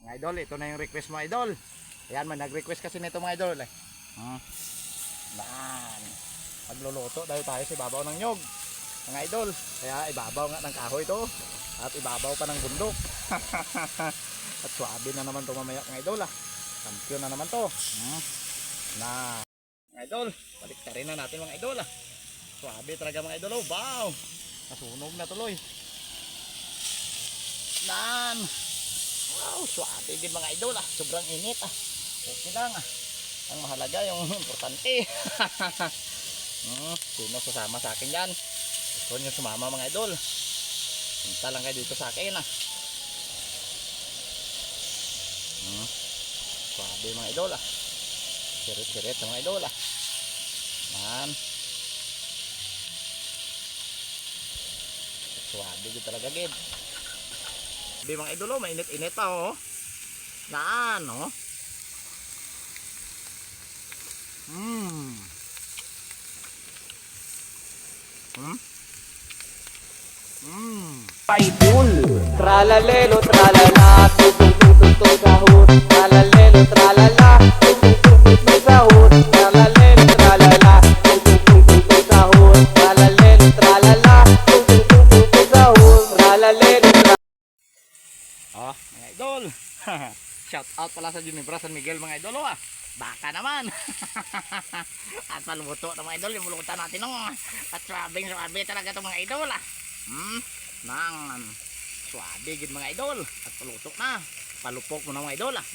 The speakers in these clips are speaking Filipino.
Mga idol, ito na yung request mga idol. Ayan, may nag-request kasi nito mga idol eh. Yan. Magluluto dahil tayo sa ibabaw ng nyog mga idol. Kaya ibabaw nga ng kahoy to. At ibabaw pa ng bundok. At suabe na naman to mamaya mga idol ah. Kampiyon na naman to. Na mga idol, balik ka rin na natin mga idol ah. Suabe talaga mga idol oh. Wow. Nasunog na tuloy. Nan. Wow, suabe din mga idol ah. Sobrang init ah. Okay lang ah. Ang mahalaga yung importante. Sino sasama sa akin yan? Gusto nyo sumama mga idol? Punta lang kayo dito sa akin ah. Suabe mga idol ah. Sirit-sirit mga idol ah. Man. Suabe din talaga gid. Sabi mga idol oh, mainit-init pa oh. Naan oh. Idol, tralalelo, tralala, tututututut sahur, tralalelo, tralala, tututututut sahur, tralalelo, tralala, tututututut sahur, tralalelo, tralala, tututututut sahur, tralalelo, Oh, mga idol. Shout out pala sa Ginebra San Miguel mga idol oh ah. Baka naman. At palumuto na mga idol, yung mulutan natin oh. At suabe talaga itong mga idol ah. Nang suabe gid mga idol. At paluto na. Palupok mo na mga idol ah.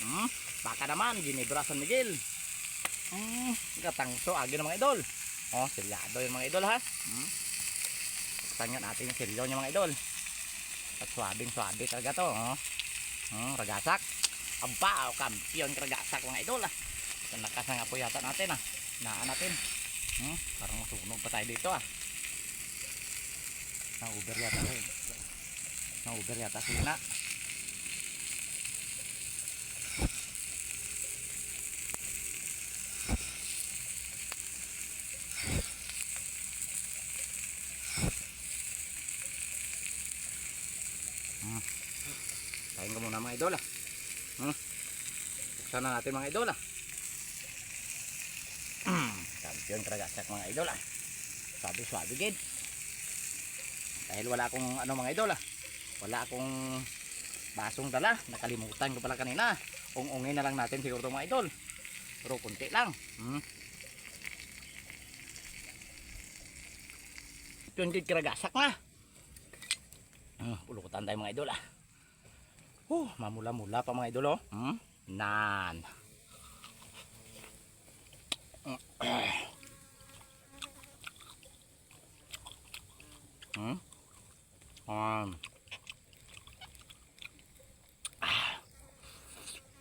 Baka naman Ginebra San Miguel. Katangso agi na mga idol. Oh, selyado yung mga idol ha. Tangan natin yung selyo niya mga idol. At suabe talaga to oh. Ragasak. Aba, kampiyon ragasak mga idol ah. Lakas ng apoy yata natin ah. Naan natin. Parang masunog pa tayo dito ah. Na-over yata rin. Na-over yata sina. Kain ko muna mga idol ah. Buksan na natin mga idol ah. Kampiyon karagasak mga idol ah. Suabe gid. Dahil wala akong ano mga idol ah. Wala akong basong dala. Nakalimutan ko pala kanina. Ung-ungin na lang natin siguro mga idol. Pero kunti lang. Kampiyon gid karagasak na. Ulukutan tayo mga idol ah. Mamula-mula pa mga idol oh. Nan.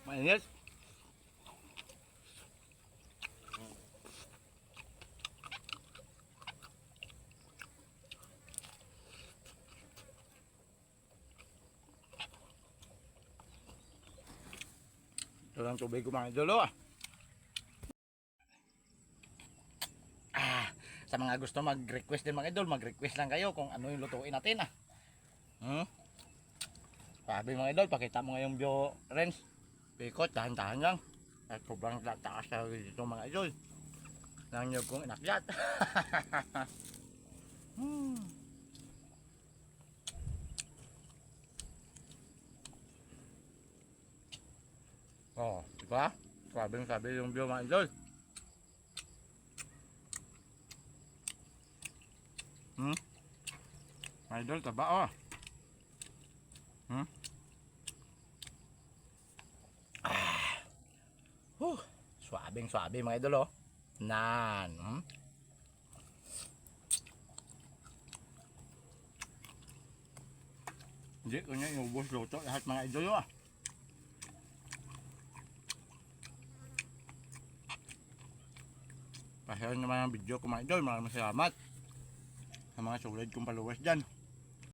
Mainit. Ito lang tubig ko mga idol oh. Sa mga gusto mag-request din mga idol, mag-request lang kayo kung ano yung lutuin natin ah. Sabi mga idol, pakita mo nga yung view range. Pikot, tahan-tahan lang. At sobrang taas sa dito mga idol. Nang nyog kong inakyat. Oh, diba? Sabi yung view mga idol. Mga idol, taba oh. Suabe mga idol oh. Nan. Hindi ko niya iubos luto lahat mga idol oh. Pasyalan naman ang video ko mga idol. Maraming salamat sa mga sulit kong followers dyan.